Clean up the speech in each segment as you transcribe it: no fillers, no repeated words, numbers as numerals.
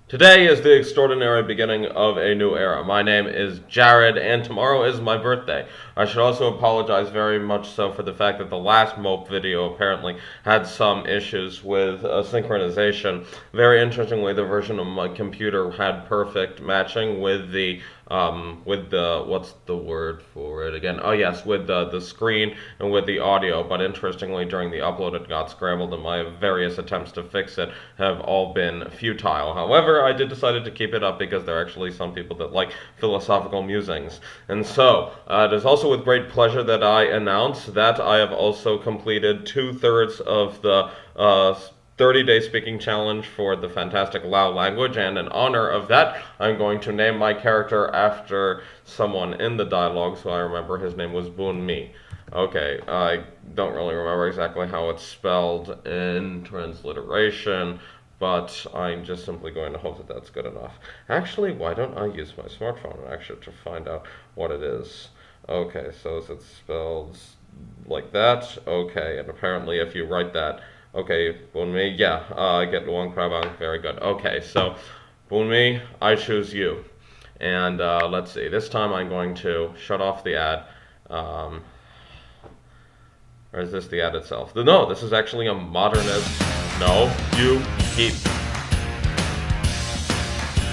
Today is the extraordinary beginning of a new era. My name is Jared, and tomorrow is my birthday. I should also apologize very much so for the fact that the last Mope video apparently had some issues with synchronization. Very interestingly, the version of my computer had perfect matching with the what's the word for it again? Oh yes, with the screen and with the audio. But interestingly, during the upload, it got scrambled, and my various attempts to fix it have all been futile. However, I did decide to keep it up because there are actually some people that like philosophical musings, and so it is also with great pleasure that I announce that I have also completed 2/3 of the 30-day speaking challenge for the fantastic Lao language, and in honor of that, I'm going to name my character after someone in the dialogue, so I remember his name was Boon Mi. Okay, I don't really remember exactly how it's spelled in transliteration, but I'm just simply going to hope that that's good enough. Actually, why don't I use my smartphone actually to find out what it is? Okay, so is it spelled like that? Okay, and apparently if you write that, okay, Bunmi, yeah, I get Luang Prabang, very good. Okay, so Bunmi, I choose you. And let's see, this time I'm going to shut off the ad. Or is this the ad itself? No, this is actually a modernist. No, you keep.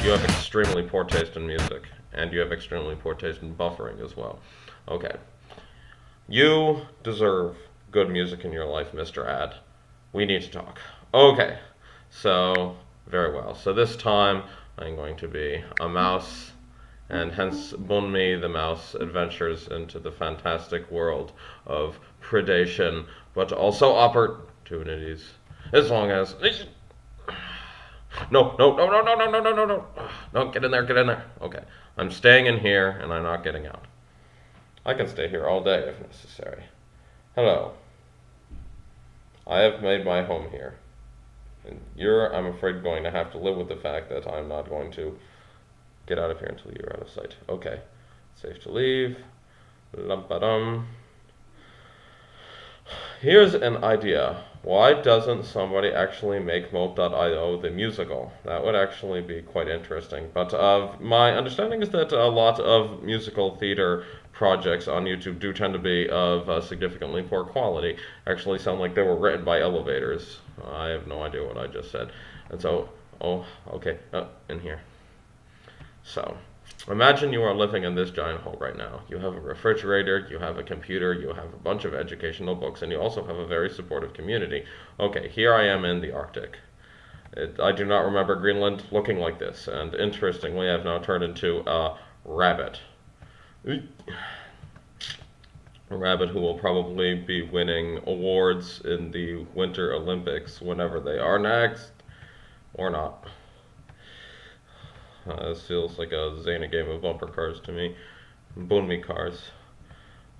You have extremely poor taste in music, and you have extremely poor taste in buffering as well. Okay. You deserve good music in your life, Mr. Ad. We need to talk. Okay. So, very well. So this time, I'm going to be a mouse, and hence Bunmi the mouse adventures into the fantastic world of predation, but also opportunities. As long as... No, no, no, no, no, no, no, no, no, no. No, get in there, get in there. Okay. I'm staying in here, and I'm not getting out. I can stay here all day if necessary. Hello. I have made my home here. And you're, I'm afraid, going to have to live with the fact that I'm not going to get out of here until you're out of sight. Okay. Safe to leave. Lampadum. Here's an idea. Why doesn't somebody actually make Mope.io the musical? That would actually be quite interesting. But my understanding is that a lot of musical theater projects on YouTube do tend to be of significantly poor quality. Actually sound like they were written by elevators. I have no idea what I just said. And so, oh, okay, in here. So, imagine you are living in this giant hole right now. You have a refrigerator, you have a computer, you have a bunch of educational books, and you also have a very supportive community. Okay, here I am in the Arctic. I do not remember Greenland looking like this, and interestingly, I've now turned into a rabbit. A rabbit who will probably be winning awards in the Winter Olympics whenever they are next, or not. This feels like a Zany game of bumper cars to me. Bunmi cars.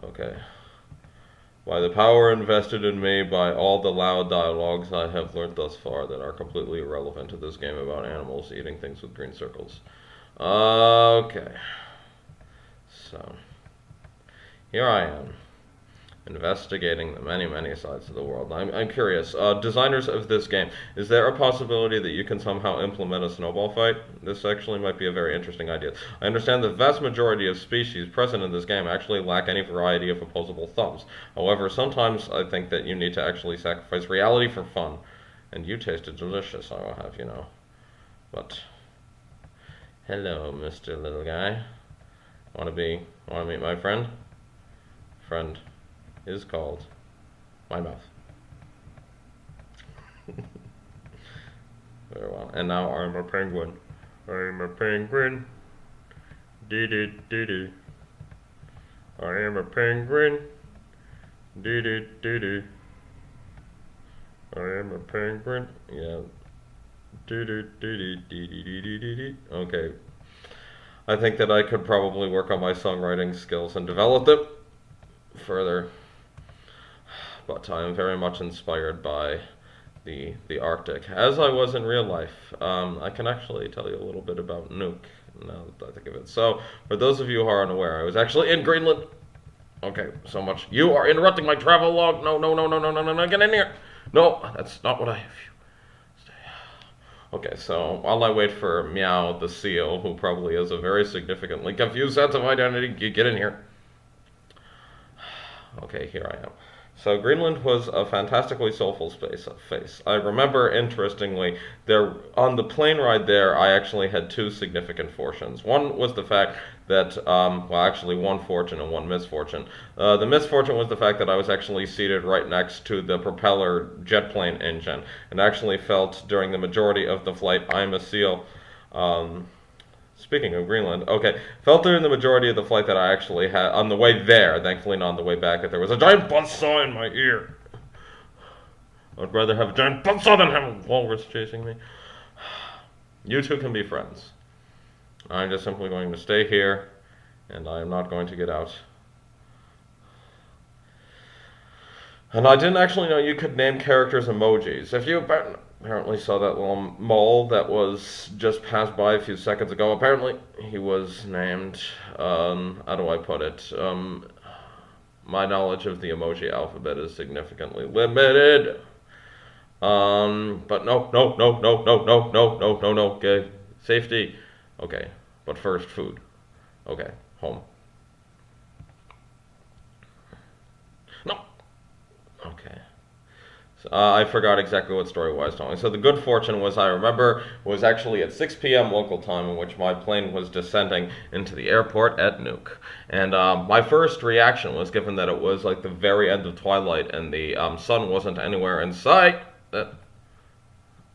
Okay. By the power invested in me by all the loud dialogues I have learned thus far that are completely irrelevant to this game about animals eating things with green circles. Okay. So, here I am, investigating the many, many sides of the world. I'm curious, designers of this game, is there a possibility that you can somehow implement a snowball fight? This actually might be a very interesting idea. I understand the vast majority of species present in this game actually lack any variety of opposable thumbs. However, sometimes I think that you need to actually sacrifice reality for fun. And you tasted delicious, I will have you know. But, hello, Mr. Little Guy. Want to meet my friend? Friend is called my mouth. Very well. And now I'm a penguin. I'm a penguin. Dee dee dee. I am a penguin. Dee dee dee. I am a penguin. Yeah. Dee dee dee dee dee dee dee. Okay. I think that I could probably work on my songwriting skills and develop them further. But I am very much inspired by the Arctic, as I was in real life. I can actually tell you a little bit about Nuke, now that I think of it. So, for those of you who are unaware, I was actually in Greenland. Okay, so much. You are interrupting my travel log. No, no, no, no, no, no, no, no, get in here. No, that's not what I have. Stay. Okay, so while I wait for Meow the seal, who probably has a very significantly confused sense of identity, you get in here. Okay, here I am. So Greenland was a fantastically soulful face. I remember, interestingly, there on the plane ride there, I actually had two significant fortunes. One was the fact that, well, actually one fortune and one misfortune. The misfortune was the fact that I was actually seated right next to the propeller jet plane engine, and actually felt during the majority of the flight, I'm a seal. Speaking of Greenland, okay, felt during the majority of the flight that I actually had, on the way there, thankfully not on the way back, that there was a giant buzzsaw in my ear. I'd rather have a giant buzzsaw than have a walrus chasing me. You two can be friends. I'm just simply going to stay here, and I am not going to get out. And I didn't actually know you could name characters emojis. If you apparently saw that little mole that was just passed by a few seconds ago, apparently he was named, how do I put it? My knowledge of the emoji alphabet is significantly limited. But no, okay, safety. Okay, but first food. Okay, home. No. Okay. So, I forgot exactly what story I was telling. So the good fortune was, I remember, was actually at 6 p.m. local time in which my plane was descending into the airport at Nuuk. And my first reaction was, given that it was like the very end of twilight and the sun wasn't anywhere in sight, where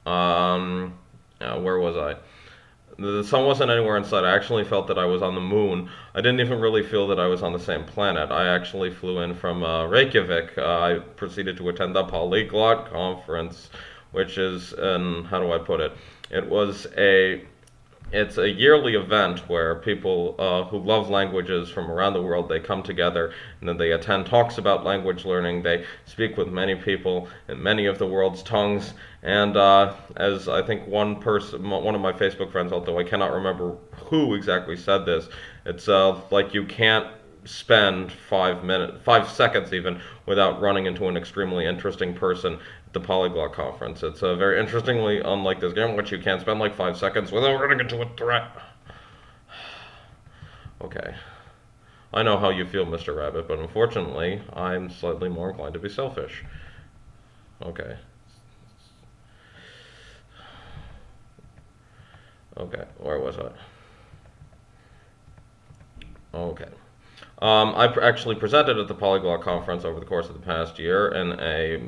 was I? The sun wasn't anywhere in sight. I actually felt that I was on the moon. I didn't even really feel that I was on the same planet. I actually flew in from Reykjavik. I proceeded to attend the Polyglot Conference, which is, how do I put it? It's a yearly event where people who love languages from around the world, they come together and then they attend talks about language learning. They speak with many people in many of the world's tongues. And as I think one of my Facebook friends, although I cannot remember who exactly said this, it's like you can't spend 5 seconds even, without running into an extremely interesting person at the Polyglot Conference. It's very interestingly unlike this game, which you can't spend like 5 seconds without running into a threat. Okay. I know how you feel, Mr. Rabbit, but unfortunately, I'm slightly more inclined to be selfish. Okay. Okay, where was I? Okay. I actually presented at the Polyglot Conference over the course of the past year in a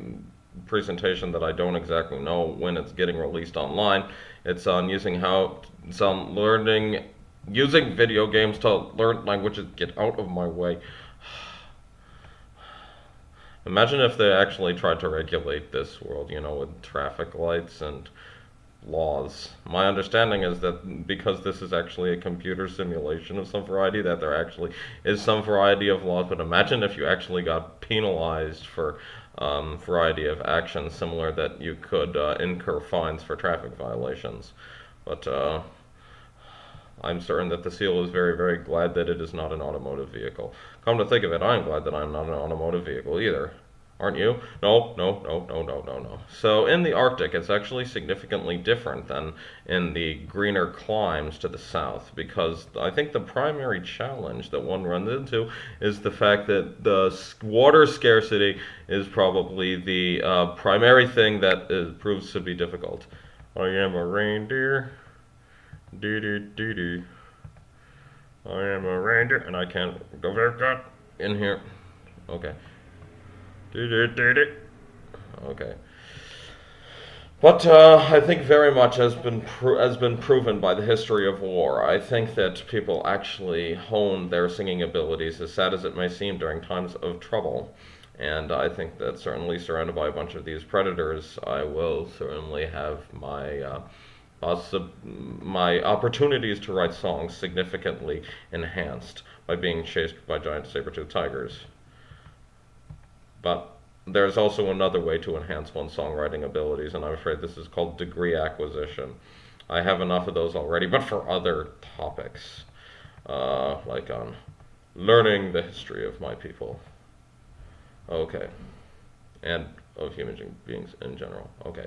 presentation that I don't exactly know when it's getting released online. It's on using using video games to learn languages. Get out of my way. Imagine if they actually tried to regulate this world, with traffic lights and laws. My understanding is that because this is actually a computer simulation of some variety, that there actually is some variety of laws. But imagine if you actually got penalized for variety of actions similar, that you could incur fines for traffic violations. But I'm certain that the seal is very, very glad that it is not an automotive vehicle. Come to think of it, I'm glad that I'm not an automotive vehicle either. Aren't you? No. So in the Arctic, it's actually significantly different than in the greener climes to the south, because I think the primary challenge that one runs into is the fact that the water scarcity is probably the primary thing that proves to be difficult. I am a reindeer. Do. I am a reindeer, and I can't go very good in here. Okay. Okay. But I think very much has been proven by the history of war. I think that people actually hone their singing abilities, as sad as it may seem, during times of trouble. And I think that certainly surrounded by a bunch of these predators, I will certainly have my opportunities to write songs significantly enhanced by being chased by giant saber-toothed tigers. But there's also another way to enhance one's songwriting abilities, and I'm afraid this is called degree acquisition. I have enough of those already, but for other topics, like on learning the history of my people. Okay. And of human beings in general. Okay.